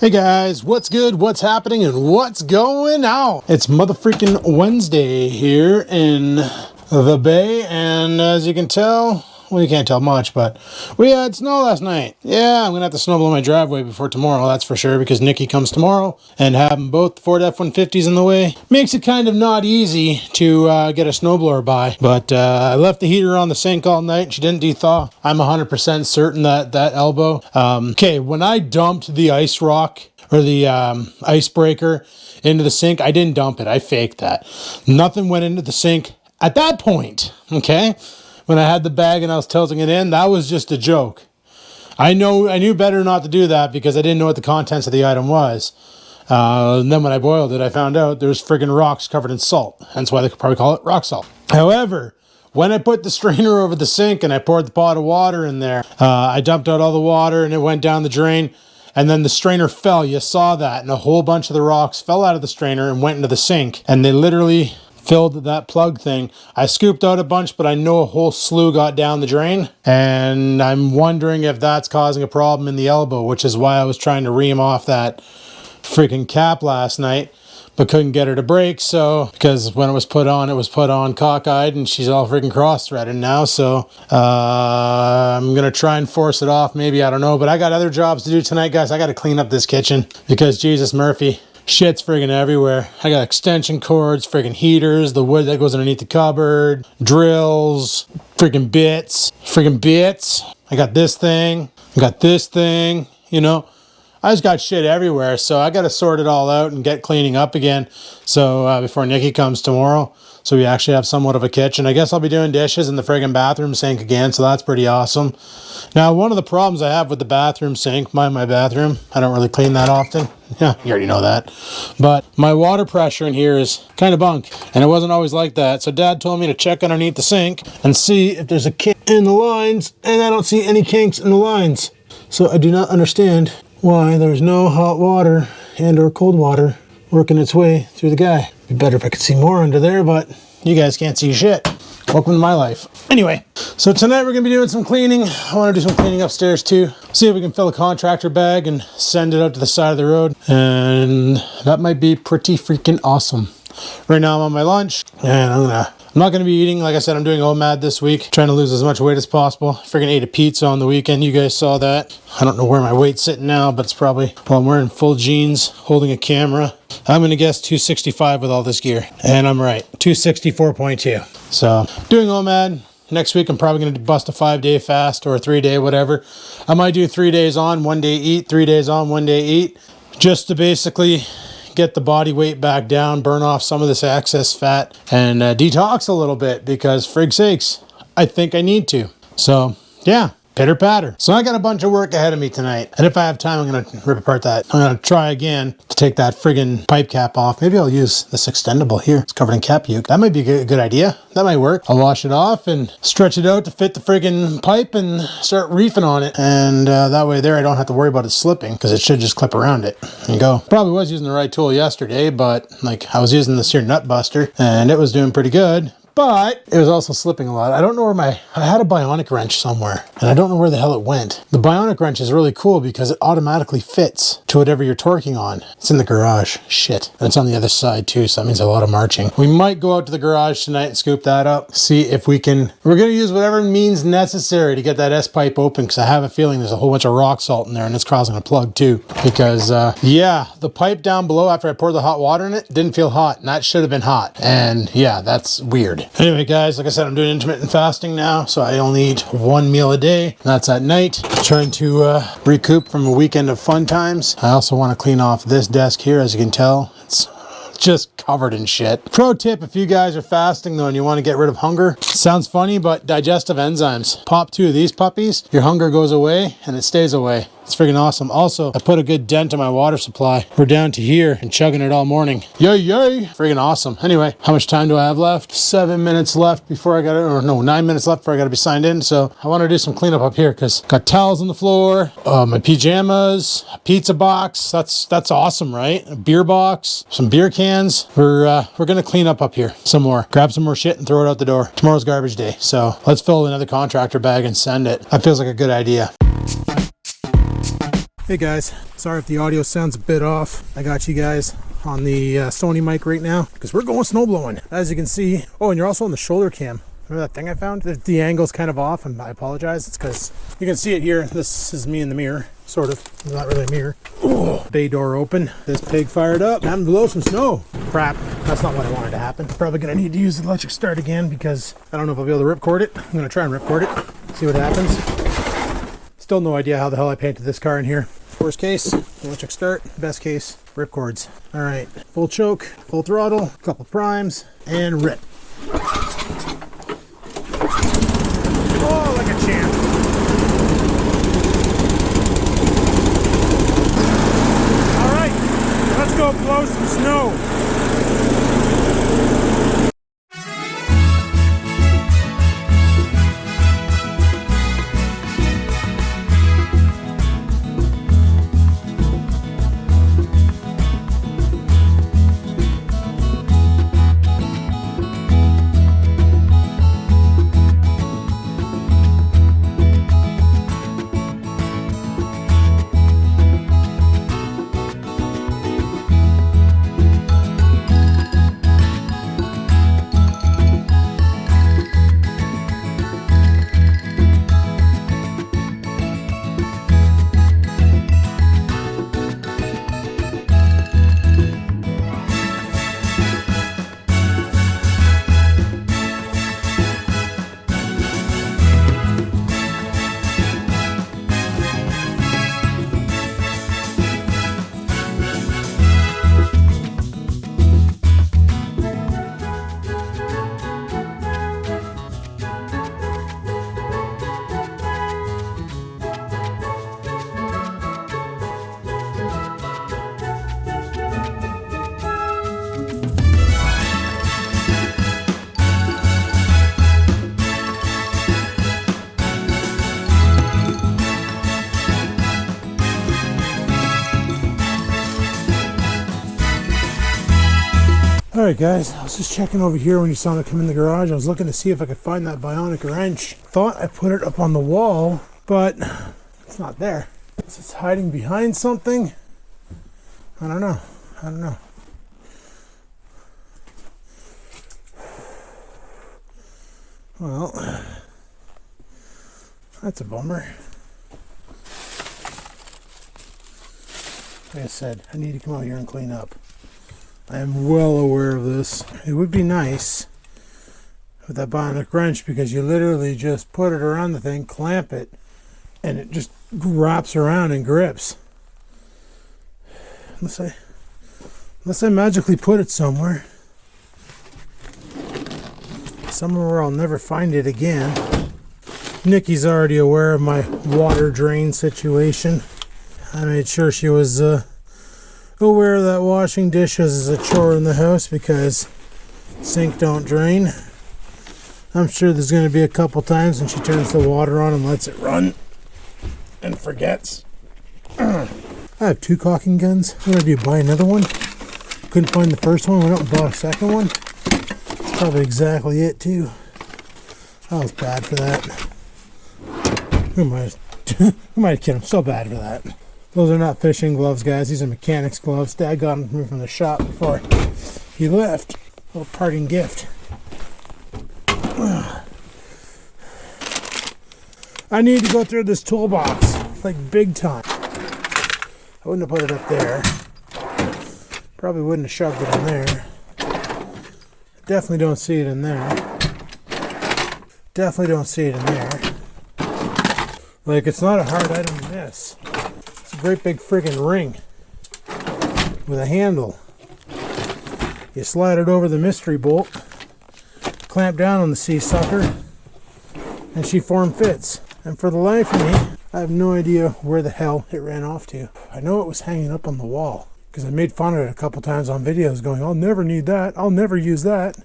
Hey guys, what's good, what's happening, and what's going on? It's motherfreaking Wednesday here in the Bay, and as you can tell, well, you can't tell much, but we had snow last night. Yeah, I'm gonna have to snowblow my driveway before tomorrow, that's for sure, because Nikki comes tomorrow, and having both Ford F-150s in the way makes it kind of not easy to get a snowblower by. But I left the heater on the sink all night, and she didn't de-thaw. I'm 100% certain that elbow. Okay, when I dumped the ice rock, or the icebreaker into the sink, I didn't dump it, I faked that. Nothing went into the sink at that point, okay? When I had the bag and I was tilting it in, that was just a joke. I knew better not to do that because I didn't know what the contents of the item was. And then when I boiled it, I found out there's friggin' rocks covered in salt. Hence why they could probably call it rock salt. However, when I put the strainer over the sink and I poured the pot of water in there, I dumped out all the water and it went down the drain. And then the strainer fell. You saw that. And a whole bunch of the rocks fell out of the strainer and went into the sink. And they literally filled that plug thing. I scooped out a bunch, but I know a whole slew got down the drain. And I'm wondering if that's causing a problem in the elbow, which is why I was trying to ream off that freaking cap last night, but couldn't get her to break. So, because when it was put on cockeyed, and she's all freaking cross-threaded now. So, I'm going to try and force it off. Maybe, I don't know. But I got other jobs to do tonight, guys. I got to clean up this kitchen because Jesus Murphy, shit's friggin' everywhere. I got extension cords, friggin' heaters, the wood that goes underneath the cupboard, drills, friggin' bits. I got this thing, you know. I just got shit everywhere, so I got to sort it all out and get cleaning up again. So before Nikki comes tomorrow, so we actually have somewhat of a kitchen. I guess I'll be doing dishes in the friggin' bathroom sink again, so that's pretty awesome. Now, one of the problems I have with the bathroom sink, my bathroom, I don't really clean that often. Yeah, you already know that. But my water pressure in here is kind of bunk, and it wasn't always like that. So Dad told me to check underneath the sink and see if there's a kink in the lines, and I don't see any kinks in the lines. So I do not understand why there's no hot water and or cold water working its way through the guy. It'd be better if I could see more under there, but you guys can't see shit. Welcome to my life. Anyway, so tonight we're gonna be doing some cleaning. I wanna do some cleaning upstairs too. See if we can fill a contractor bag and send it out to the side of the road. And that might be pretty freaking awesome. Right now I'm on my lunch and I'm not going to be eating. Like I said, I'm doing OMAD this week, trying to lose as much weight as possible. Friggin' ate a pizza on the weekend. You guys saw that. I don't know where my weight's sitting now, but it's probably, well, I'm wearing full jeans, holding a camera. I'm going to guess 265 with all this gear. And I'm right, 264.2. So, doing OMAD. Next week, I'm probably going to bust a 5-day fast or a 3-day, whatever. I might do 3 days on, 1 day eat, 3 days on, 1 day eat, just to basically get the body weight back down, burn off some of this excess fat, and detox a little bit, because frig sakes, I think I need to. So yeah, pitter patter. So I got a bunch of work ahead of me tonight, and if I have time, I'm gonna rip apart that. I'm gonna try again to take that friggin' pipe cap off. Maybe I'll use this extendable here. It's covered in cap puke. That might be a good idea. That might work. I'll wash it off and stretch it out to fit the friggin' pipe and start reefing on it. And that way there I don't have to worry about it slipping, because it should just clip around it and go. Probably was using the right tool yesterday, but like I was using this here nut buster and it was doing pretty good. But it was also slipping a lot. I don't know where I had a bionic wrench somewhere, and I don't know where the hell it went. The bionic wrench is really cool because it automatically fits to whatever you're torquing on. It's in the garage. Shit. And it's on the other side too, so that means a lot of marching. We might go out to the garage tonight and scoop that up. See if we can. We're going to use whatever means necessary to get that S-pipe open, because I have a feeling there's a whole bunch of rock salt in there, and it's causing a plug too. Because, yeah, the pipe down below after I poured the hot water in it didn't feel hot, and that should have been hot. And yeah, that's weird. Anyway, guys, like I said, I'm doing intermittent fasting now, so I only eat 1 meal a day, and that's at night. Trying to recoup from a weekend of fun times. I also want to clean off this desk here. As you can tell, it's just covered in shit. Pro tip, if you guys are fasting though and you want to get rid of hunger, sounds funny, but digestive enzymes. Pop 2 of these puppies, your hunger goes away and it stays away. It's freaking awesome. Also, I put a good dent in my water supply. We're down to here and chugging it all morning. Yay, yay. Freaking awesome. Anyway, how much time do I have left? 7 minutes left before I got to, or no, 9 minutes left before I got to be signed in. So I want to do some cleanup up here because got towels on the floor, my pajamas, a pizza box. That's awesome, right? A beer box, some beer cans. We're going to clean up here some more. Grab some more shit and throw it out the door. Tomorrow's garbage day. So let's fill another contractor bag and send it. That feels like a good idea. Hey guys, sorry if the audio sounds a bit off. I got you guys on the Sony mic right now because we're going snowblowing. As you can see, oh, and you're also on the shoulder cam. Remember that thing I found? The angle's kind of off, and I apologize. It's because you can see it here. This is me in the mirror, sort of. It's not really a mirror. Ooh, bay door open. This pig fired up. Time to blow some snow. Crap, that's not what I wanted to happen. Probably gonna need to use the electric start again because I don't know if I'll be able to ripcord it. I'm gonna try and ripcord it, see what happens. Still no idea how the hell I painted this car in here. Worst case, electric start. Best case, ripcords. All right, full choke, full throttle, couple primes, and rip. Oh, like a champ. All right, let's go blow some snow. Alright guys, I was just checking over here when you saw me come in the garage. I was looking to see if I could find that bionic wrench. Thought I put it up on the wall, but it's not there. It's hiding behind something. I don't know. Well, that's a bummer. Like I said, I need to come out here and clean up. I am well aware of this. It would be nice with that bionic wrench because you literally just put it around the thing, clamp it, and it just wraps around and grips. Unless I magically put it somewhere where I'll never find it again. Nikki's already aware of my water drain situation. I made sure she was aware that washing dishes is a chore in the house because sink don't drain. I'm sure there's going to be a couple times when she turns the water on and lets it run and forgets. I have 2 caulking guns. What did I do, buy another one? Couldn't find the first one, went out and bought a second one. That's probably exactly it too. I was bad for that. Who am I kidding? I'm so bad for that. Those are not fishing gloves, guys. These are mechanics gloves. Dad got them for me from the shop before he left. A little parting gift. I need to go through this toolbox, like big time. I wouldn't have put it up there. Probably wouldn't have shoved it in there. Definitely don't see it in there. Definitely don't see it in there. Like, it's not a hard item to miss. It's a great big friggin' ring with a handle. You slide it over the mystery bolt, clamp down on the sea sucker, and she form fits. And for the life of me, I have no idea where the hell it ran off to. I know it was hanging up on the wall because I made fun of it a couple times on videos going, I'll never need that. I'll never use that.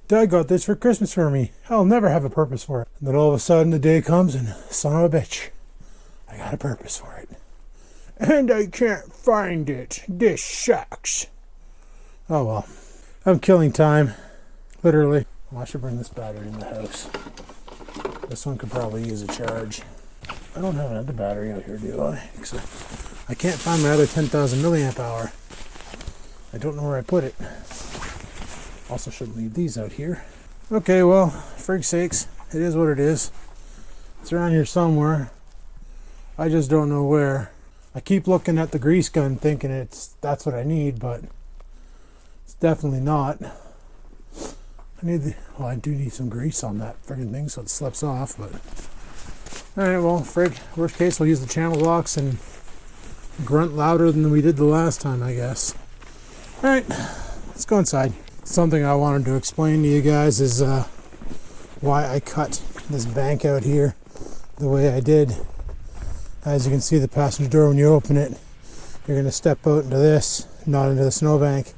Dad got this for Christmas for me. I'll never have a purpose for it. And then all of a sudden the day comes and son of a bitch, I got a purpose for it. And I can't find it. This sucks. Oh well. I'm killing time. Literally. Well, I should bring this battery in the house. This one could probably use a charge. I don't have another battery out here, do I? I can't find my other 10,000 milliamp hour. I don't know where I put it. Also shouldn't leave these out here. Okay, well, frig sakes, it is what it is. It's around here somewhere. I just don't know where. I keep looking at the grease gun thinking that's what I need, but it's definitely not. I do need some grease on that friggin' thing so it slips off, but alright, well, frig, worst case we'll use the channel locks and grunt louder than we did the last time, I guess. Alright, let's go inside. Something I wanted to explain to you guys is why I cut this bank out here the way I did. As you can see, the passenger door, when you open it, you're going to step out into this, not into the snowbank.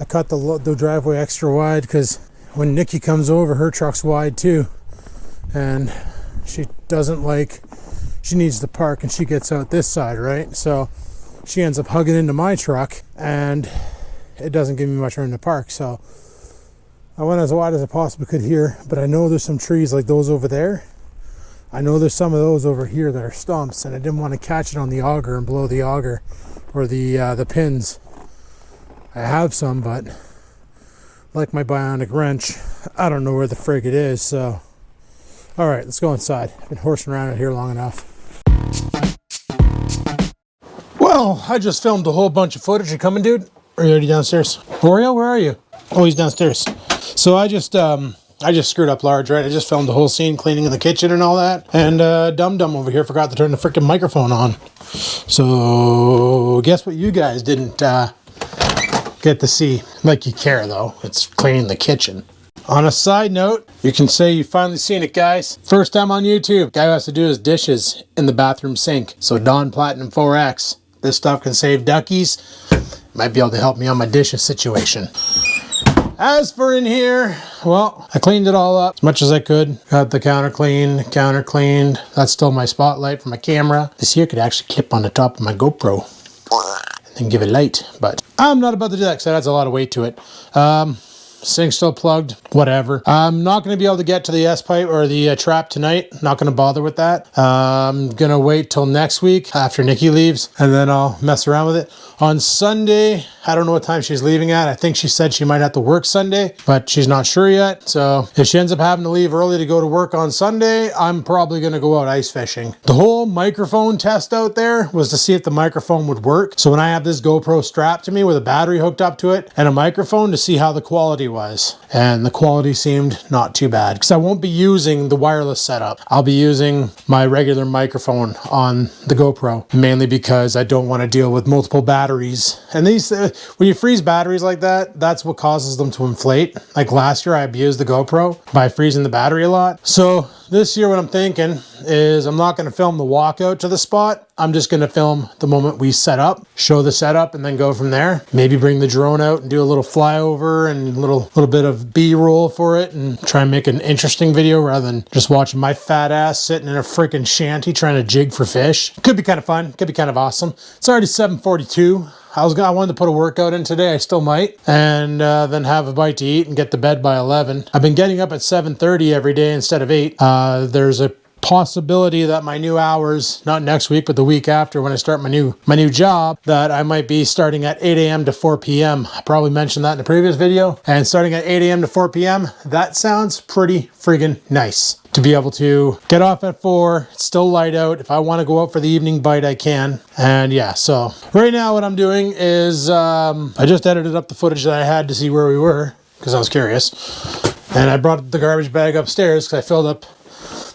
I cut the driveway extra wide because when Nikki comes over, her truck's wide too. And she needs to park and she gets out this side, right? So she ends up hugging into my truck and it doesn't give me much room to park. So I went as wide as I possibly could here, but I know there's some trees like those over there. I know there's some of those over here that are stumps, and I didn't want to catch it on the auger and blow the auger or the pins. I have some, but like my bionic wrench, I don't know where the frig it is. So, all right, let's go inside. I've been horsing around out here long enough. Well, I just filmed a whole bunch of footage. You coming, dude? Are you already downstairs? Oreo, where are you? Oh, he's downstairs. So I just screwed up large, right? I just filmed the whole scene cleaning in the kitchen and all that. And Dum Dum over here forgot to turn the freaking microphone on. So guess what you guys didn't get to see? Like you care though. It's cleaning the kitchen. On a side note, you can say you've finally seen it, guys. First time on YouTube. Guy who has to do his dishes in the bathroom sink. So Dawn Platinum 4X. This stuff can save duckies. Might be able to help me on my dishes situation. As for in here, well, I cleaned it all up as much as I could. Got the counter cleaned. That's still my spotlight for my camera. This here could actually clip on the top of my GoPro and then give it light, but I'm not about to do that because that adds a lot of weight to it. Sink's still plugged, whatever. I'm not going to be able to get to the S-pipe or the trap tonight. Not going to bother with that. I'm going to wait till next week after Nikki leaves, and then I'll mess around with it. On Sunday, I don't know what time she's leaving at. I think she said she might have to work Sunday, but she's not sure yet. So if she ends up having to leave early to go to work on Sunday, I'm probably going to go out ice fishing. The whole microphone test out there was to see if the microphone would work. So when I have this GoPro strapped to me with a battery hooked up to it and a microphone, to see how the quality was. And the quality seemed not too bad because I won't be using the wireless setup. I'll be using my regular microphone on the GoPro, mainly because I don't want to deal with multiple batteries. And these, when you freeze batteries like that, that's what causes them to inflate. Like last year, I abused the GoPro by freezing the battery a lot. So this year, what I'm thinking is I'm not going to film the walkout to the spot. I'm just going to film the moment we set up, show the setup, and then go from there. Maybe bring the drone out and do a little flyover and a little bit of B-roll for it and try and make an interesting video rather than just watching my fat ass sitting in a freaking shanty trying to jig for fish. Could be kind of fun. Could be kind of awesome. It's already 7:42. I wanted to put a workout in today. I still might. And then have a bite to eat and get to bed by 11. I've been getting up at 7:30 every day instead of 8. There's a possibility that my new hours, not next week, but the week after when I start my new job, that I might be starting at 8 a.m. to 4 p.m. I probably mentioned that in a previous video. And starting at 8 a.m. to 4 p.m., that sounds pretty friggin' nice. To be able to get off at 4, it's still light out. If I want to go out for the evening bite, I can. And yeah, so right now what I'm doing is I just edited up the footage that I had to see where we were because I was curious. And I brought the garbage bag upstairs because I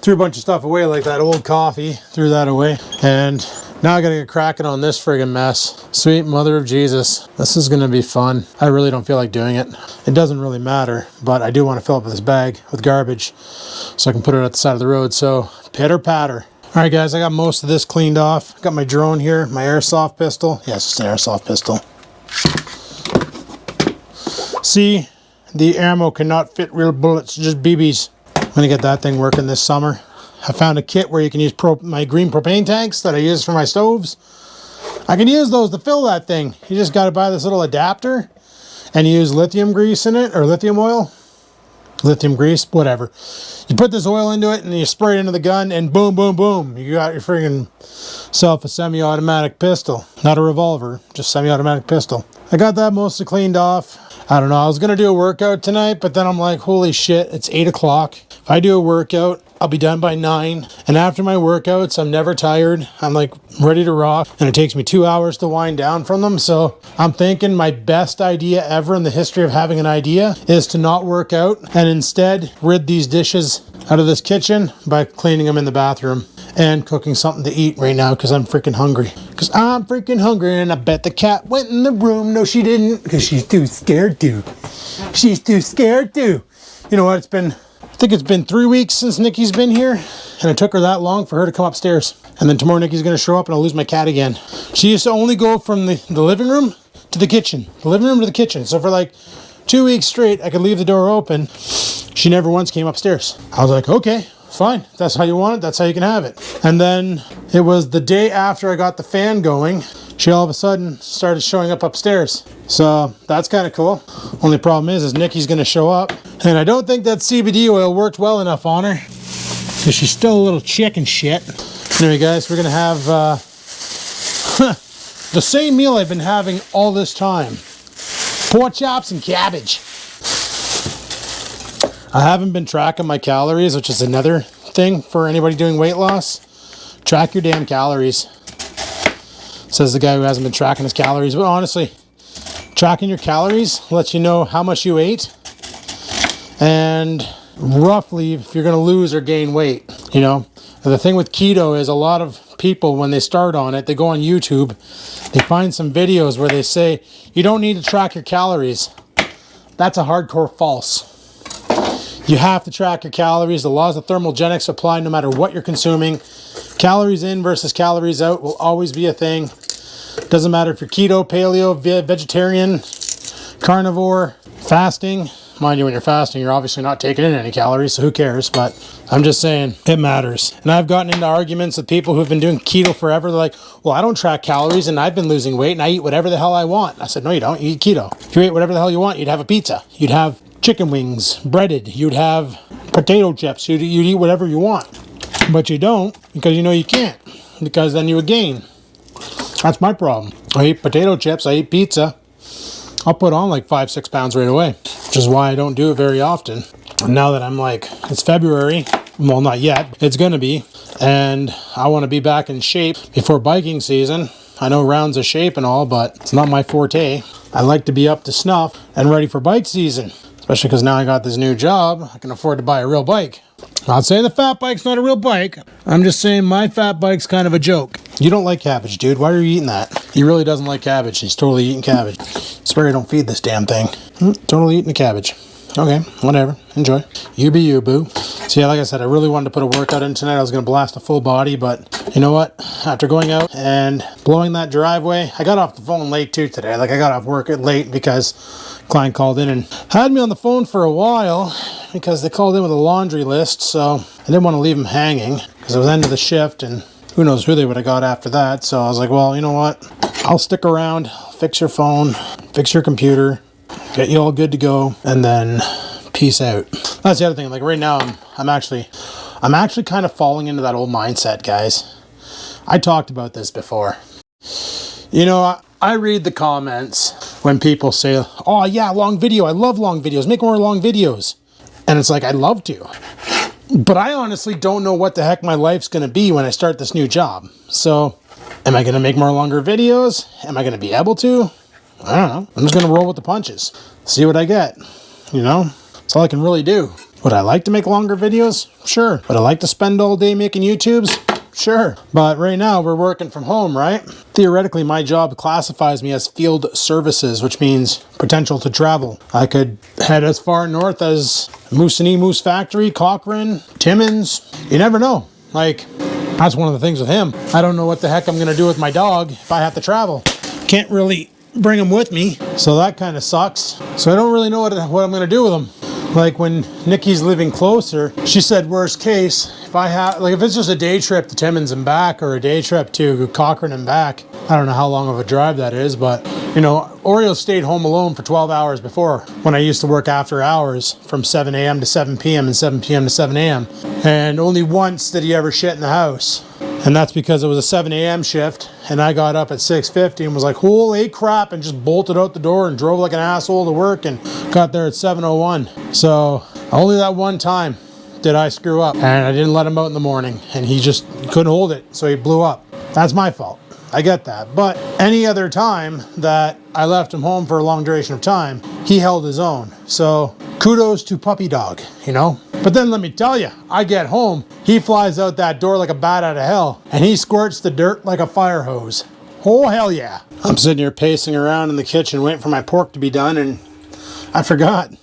threw a bunch of stuff away, like that old coffee, threw that away. And now I gotta get cracking on this friggin' mess. Sweet mother of Jesus. This is gonna be fun. I really don't feel like doing it. It doesn't really matter, but I do want to fill up this bag with garbage so I can put it at the side of the road. So pitter patter. All right, guys, I got most of this cleaned off. Got my drone here, my airsoft pistol. Yes, it's an airsoft pistol. See, the ammo cannot fit real bullets, just BBs. I'm gonna get that thing working this summer. I found a kit where you can use my green propane tanks that I use for my stoves. I can use those to fill that thing. You just gotta buy this little adapter and use lithium grease in it, or lithium oil. lithium grease, whatever. You put this oil into it and you spray it into the gun and boom, boom, boom. You got your friggin' self a semi-automatic pistol. Not a revolver, just semi-automatic pistol. I got that mostly cleaned off. I don't know, I was gonna do a workout tonight, but then I'm like, holy shit, it's 8 o'clock. If I do a workout, I'll be done by 9. And after my workouts, I'm never tired. I'm like ready to rock. And it takes me 2 hours to wind down from them. So I'm thinking my best idea ever in the history of having an idea is to not work out and instead rid these dishes out of this kitchen by cleaning them in the bathroom and cooking something to eat right now because I'm freaking hungry. Because I'm freaking hungry, and I bet the cat went in the room. No, she didn't, because she's too scared to. She's too scared to. You know what? I think it's been 3 weeks since Nikki's been here, and it took her that long for her to come upstairs. And then tomorrow Nikki's going to show up and I'll lose my cat again. She used to only go from the living room to the kitchen. The living room to the kitchen. So for like 2 weeks straight, I could leave the door open. She never once came upstairs. I was like, okay, fine. If that's how you want it, that's how you can have it. And then it was the day after I got the fan going, she all of a sudden started showing up upstairs. So that's kind of cool. Only problem is Nikki's going to show up. And I don't think that CBD oil worked well enough on her, because she's still a little chicken shit. Anyway, guys, we're going to have the same meal I've been having all this time. Pork chops and cabbage. I haven't been tracking my calories, which is another thing for anybody doing weight loss. Track your damn calories. Says the guy who hasn't been tracking his calories. But honestly, tracking your calories lets you know how much you ate and roughly if you're going to lose or gain weight. You know, and the thing with keto is a lot of people, when they start on it, they go on YouTube, they find some videos where they say you don't need to track your calories. That's a hardcore false. You have to track your calories. The laws of thermogenics apply no matter what you're consuming. Calories in versus calories out will always be a thing. Doesn't matter if you're keto, paleo, vegetarian, carnivore, fasting. Mind you, when you're fasting, you're obviously not taking in any calories, so who cares? But I'm just saying, it matters. And I've gotten into arguments with people who've been doing keto forever. They're like, well, I don't track calories and I've been losing weight and I eat whatever the hell I want. I said, no, you don't. You eat keto. If you ate whatever the hell you want, you'd have a pizza. You'd have chicken wings, breaded. You'd have potato chips. You'd eat whatever you want. But you don't, because you know you can't. Because then you would gain. That's my problem. I eat potato chips. I eat pizza. I'll put on like 5-6 pounds right away. Which is why I don't do it very often. And now that I'm like, it's February. Well, not yet. It's going to be. And I want to be back in shape before biking season. I know rounds of shape and all, but it's not my forte. I like to be up to snuff and ready for bike season. Especially because now I got this new job. I can afford to buy a real bike. Not saying the fat bike's not a real bike. I'm just saying my fat bike's kind of a joke. You don't like cabbage, dude. Why are you eating that? He really doesn't like cabbage. He's totally eating cabbage. I swear I don't feed this damn thing. Totally eating the cabbage. Okay, whatever. Enjoy. You be you, boo. So yeah, like I said, I really wanted to put a workout in tonight. I was going to blast a full body, but you know what? After going out and blowing that driveway, I got off the phone late too today. Like I got off work late because client called in and had me on the phone for a while because they called in with a laundry list. So I didn't want to leave them hanging because it was the end of the shift and who knows who they would have got after that. So I was like, well, you know what? I'll stick around, fix your phone, fix your computer, get you all good to go, and then peace out. That's the other thing. Like right now, I'm actually kind of falling into that old mindset, guys. I talked about this before. You know, I read the comments when people say, oh yeah, long video. I love long videos. Make more long videos. And it's like, I'd love to. But I honestly don't know what the heck my life's going to be when I start this new job. So am I going to make more longer videos? Am I going to be able to? I don't know. I'm just going to roll with the punches. See what I get. You know, that's all I can really do. Would I like to make longer videos? Sure. Would I like to spend all day making YouTubes? Sure. But right now we're working from home, right? Theoretically, my job classifies me as field services, which means potential to travel. I could head as far north as Moosonee Moose Factory, Cochrane, Timmins. You never know. Like, that's one of the things with him. I don't know what the heck I'm going to do with my dog if I have to travel. Can't really bring him with me, so that kind of sucks. So I don't really know what I'm going to do with him. Like when Nikki's living closer, she said worst case, if it's just a day trip to Timmins and back or a day trip to Cochrane and back, I don't know how long of a drive that is, but You know, Oreo stayed home alone for 12 hours before when I used to work after hours from 7 a.m. to 7 p.m. and 7 p.m. to 7 a.m. And only once did he ever shit in the house. And that's because it was a 7 a.m. shift and I got up at 6:50 and was like, holy crap, and just bolted out the door and drove like an asshole to work and got there at 7:01. So only that one time did I screw up, and I didn't let him out in the morning and he just couldn't hold it, so he blew up. That's my fault. I get that. But any other time that I left him home for a long duration of time, he held his own. So kudos to puppy dog, you know? But then let me tell you, I get home, he flies out that door like a bat out of hell, and he squirts the dirt like a fire hose. Oh, hell yeah. I'm sitting here pacing around in the kitchen waiting for my pork to be done, and I forgot.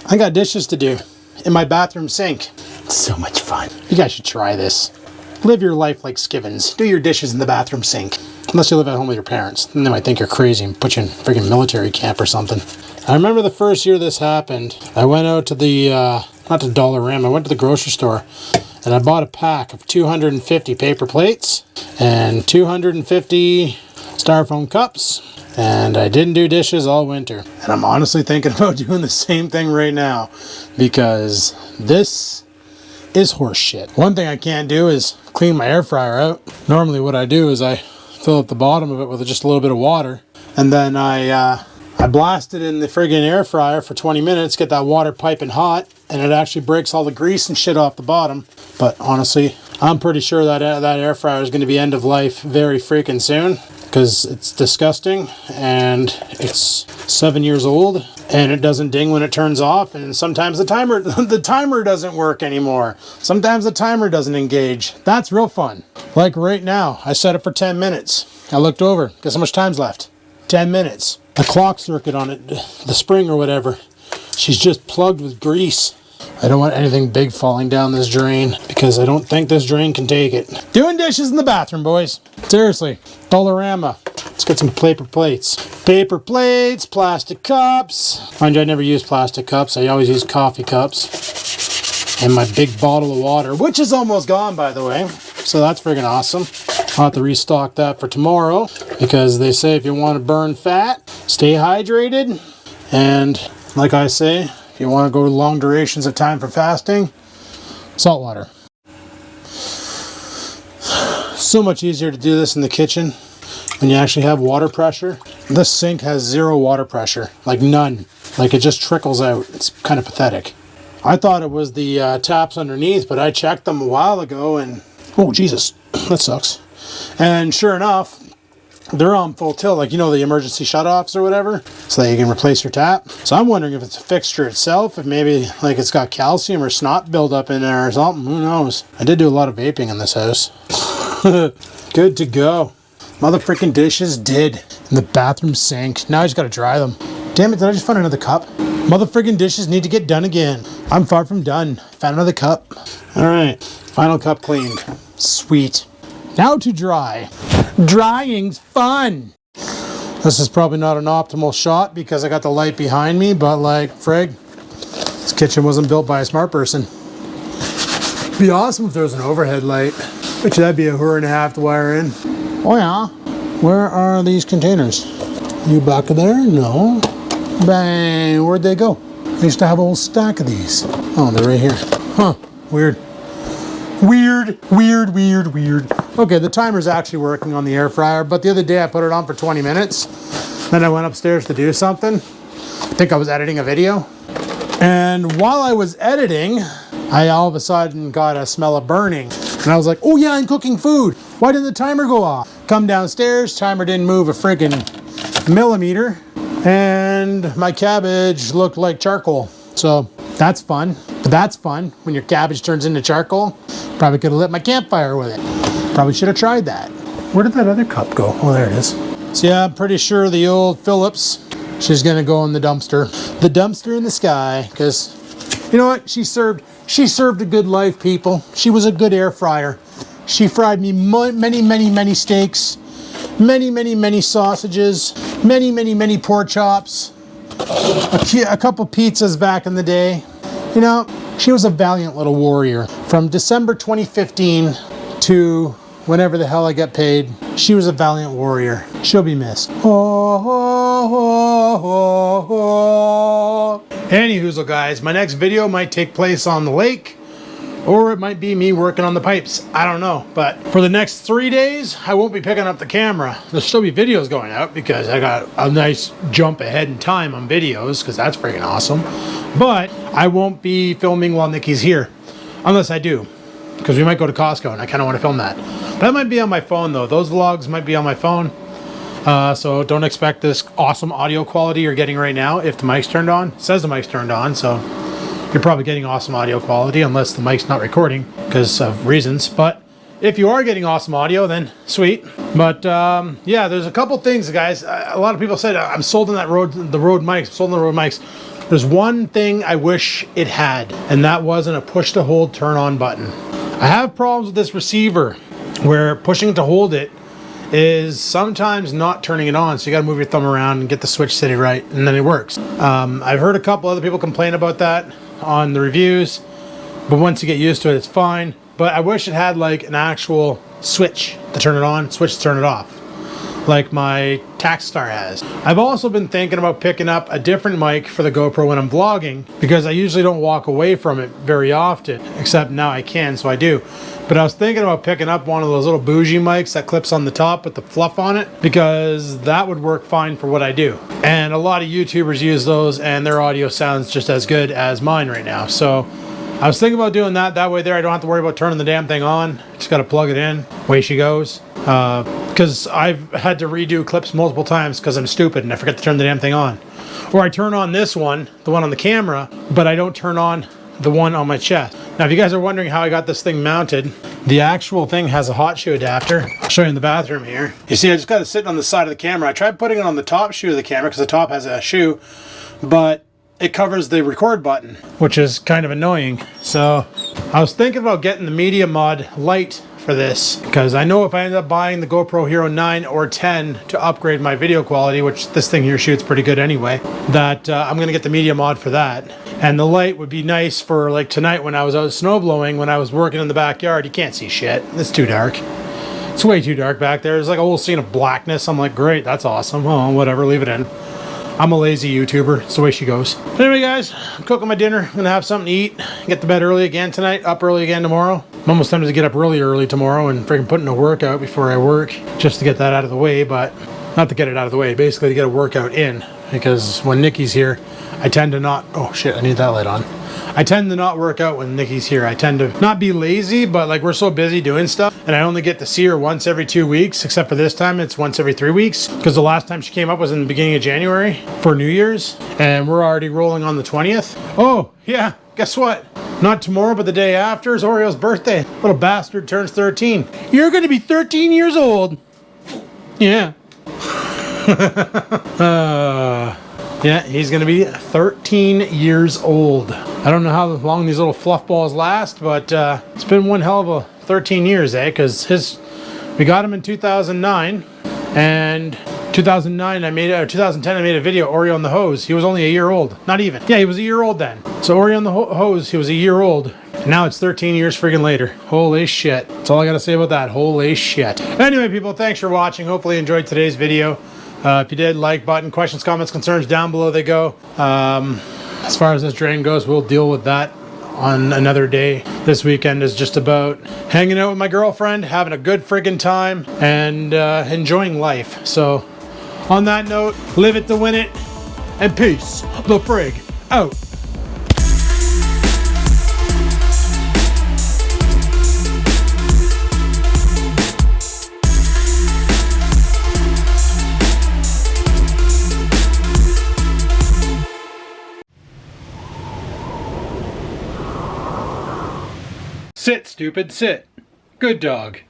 I got dishes to do in my bathroom sink. It's so much fun. You guys should try this. Live your life like Skivinz. Do your dishes in the bathroom sink. Unless you live at home with your parents. Then they might think you're crazy and put you in a freaking military camp or something. I remember the first year this happened, I went out to the, not to Dollarama, I went to the grocery store and I bought a pack of 250 paper plates and 250 styrofoam cups. And I didn't do dishes all winter. And I'm honestly thinking about doing the same thing right now because this is horse shit. One thing I can't do is clean my air fryer out. Normally what I do is I fill up the bottom of it with just a little bit of water, and then I blast it in the friggin' air fryer for 20 minutes, get that water piping hot, and it actually breaks all the grease and shit off the bottom. But honestly, I'm pretty sure that that air fryer is going to be end of life very freaking soon because it's disgusting and it's 7 years old and it doesn't ding when it turns off, and sometimes the timer doesn't work anymore. Sometimes the timer doesn't engage. That's real fun. Like right now, I set it for 10 minutes. I looked over, guess how much time's left? 10 minutes. The clock circuit on it, the spring or whatever, she's just plugged with grease. I don't want anything big falling down this drain because I don't think this drain can take it. Doing dishes in the bathroom, boys. Seriously. Dollarama. Let's get some paper plates. Paper plates, plastic cups. Mind you, I never use plastic cups. I always use coffee cups. And my big bottle of water, which is almost gone, by the way. So that's friggin' awesome. I'll have to restock that for tomorrow because they say if you want to burn fat, stay hydrated. And like I say, if you want to go long durations of time for fasting, salt water. So much easier to do this in the kitchen when you actually have water pressure. This sink has zero water pressure, like none. Like it just trickles out. It's kind of pathetic. I thought it was the taps underneath, but I checked them a while ago and, oh Jesus, that sucks. And sure enough, they're on full tilt, like, you know, the emergency shutoffs or whatever, so that you can replace your tap. So I'm wondering if it's a fixture itself, if maybe like it's got calcium or snot buildup in there or something. Who knows? I did do a lot of vaping in this house. Good to go. Mother freaking dishes did in the bathroom sink. Now I just gotta dry them. Damn it, did I just find another cup? Mother freaking dishes need to get done again. I'm far from done. Found another cup. All right, final cup cleaned. Sweet. Now to dry. Drying's fun. This is probably not an optimal shot because I got the light behind me, but like, frig, this kitchen wasn't built by a smart person. It'd be awesome if there was an overhead light, which that'd be a hour and a half to wire in. Oh yeah, where are these containers? You back there? No. Bang, where'd they go? I used to have a whole stack of these. Oh, they're right here. Huh, weird. Weird. Okay, the timer's actually working on the air fryer, but the other day I put it on for 20 minutes. Then I went upstairs to do something. I think I was editing a video. And while I was editing, I all of a sudden got a smell of burning. And I was like, oh yeah, I'm cooking food. Why didn't the timer go off? Come downstairs, timer didn't move a friggin' millimeter. And my cabbage looked like charcoal. So that's fun. But that's fun when your cabbage turns into charcoal. Probably could have lit my campfire with it. Probably should have tried that. Where did that other cup go? Oh, there it is. So yeah, I'm pretty sure the old Phillips, she's gonna go in the dumpster. The dumpster in the sky, because you know what? She served a good life, people. She was a good air fryer. She fried me many steaks, many sausages, many pork chops, a couple pizzas back in the day. You know, she was a valiant little warrior. From December 2015 to whenever the hell I get paid. She was a valiant warrior. She'll be missed. Anywhoozle, guys, my next video might take place on the lake, or it might be me working on the pipes. I don't know. But for the next 3 days, I won't be picking up the camera. There'll still be videos going out because I got a nice jump ahead in time on videos, because that's freaking awesome. But I won't be filming while Nikki's here, unless I do, because we might go to Costco and I kind of want to film that. That might be on my phone though. Those vlogs might be on my phone. So don't expect this awesome audio quality you're getting right now if the mic's turned on. It says the mic's turned on, so you're probably getting awesome audio quality unless the mic's not recording because of reasons. But if you are getting awesome audio, then sweet. But yeah, there's a couple things, guys. A lot of people said I'm sold on the Rode mics. I'm sold on the Rode mics. There's one thing I wish it had, and that wasn't a push to hold turn on button. I have problems with this receiver where pushing to hold it is sometimes not turning it on, so you got to move your thumb around and get the switch sitting right, and then it works. I've heard a couple other people complain about that on the reviews, but once you get used to it, it's fine. But I wish it had like an actual switch to turn it on, switch to turn it off, like my Taxstar has. I've also been thinking about picking up a different mic for the GoPro when I'm vlogging, because I usually don't walk away from it very often, except now I can, so I do. But I was thinking about picking up one of those little bougie mics that clips on the top with the fluff on it, because that would work fine for what I do. And a lot of YouTubers use those and their audio sounds just as good as mine right now. So I was thinking about doing that. That way there I don't have to worry about turning the damn thing on. Just got to plug it in. Away she goes. Because I've had to redo clips multiple times because I'm stupid and I forget to turn the damn thing on. Or I turn on this one, the one on the camera, but I don't turn on the one on my chest. Now, if you guys are wondering how I got this thing mounted, the actual thing has a hot shoe adapter. I'll show you in the bathroom here. You see, I just got it sitting on the side of the camera. I tried putting it on the top shoe of the camera because the top has a shoe, but it covers the record button, which is kind of annoying. So I was thinking about getting the Media Mod Lite for this, because I know if I end up buying the GoPro Hero 9 or 10 to upgrade my video quality, which this thing here shoots pretty good anyway, that I'm going to get the Media Mod for that. And the light would be nice for like tonight when I was out snow blowing, when I was working in the backyard. You can't see shit. It's too dark. It's way too dark back there. There's like a whole scene of blackness. I'm like, great, that's awesome. Oh, whatever, leave it in. I'm a lazy YouTuber. It's the way she goes. But anyway, guys, I'm cooking my dinner. I'm gonna have something to eat. Get to bed early again tonight. Up early again tomorrow. I'm almost tempted to get up really early tomorrow and freaking put in a workout before I work, just to get that out of the way. But not to get it out of the way, basically to get a workout in. Because when Nikki's here, I tend to not... Oh shit, I need that light on. I tend to not work out when Nikki's here. I tend to not be lazy, but like we're so busy doing stuff, and I only get to see her once every 2 weeks, except for this time it's once every 3 weeks, because the last time she came up was in the beginning of January for New Year's, and we're already rolling on the 20th. Oh, yeah, guess what? Not tomorrow, but the day after is Oreo's birthday. Little bastard turns 13. You're gonna be 13 years old. Yeah. Yeah, he's gonna be 13 years old. I don't know how long these little fluff balls last, but it's been one hell of a 13 years, eh? Because we got him in 2009, and 2010 I made a video, Oreo and the Hose. He was only a year old. Not even. Yeah, he was a year old then. So Oreo and the Hose, he was a year old. And now it's 13 years friggin' later. Holy shit. That's all I gotta say about that. Holy shit. Anyway, people, thanks for watching. Hopefully you enjoyed today's video. If you did, like button, questions, comments, concerns, down below they go. As far as this drain goes, we'll deal with that on another day. This weekend is just about hanging out with my girlfriend, having a good friggin' time, and enjoying life. So, on that note, live it to win it, and peace the frig out. Sit, stupid, sit. Good dog.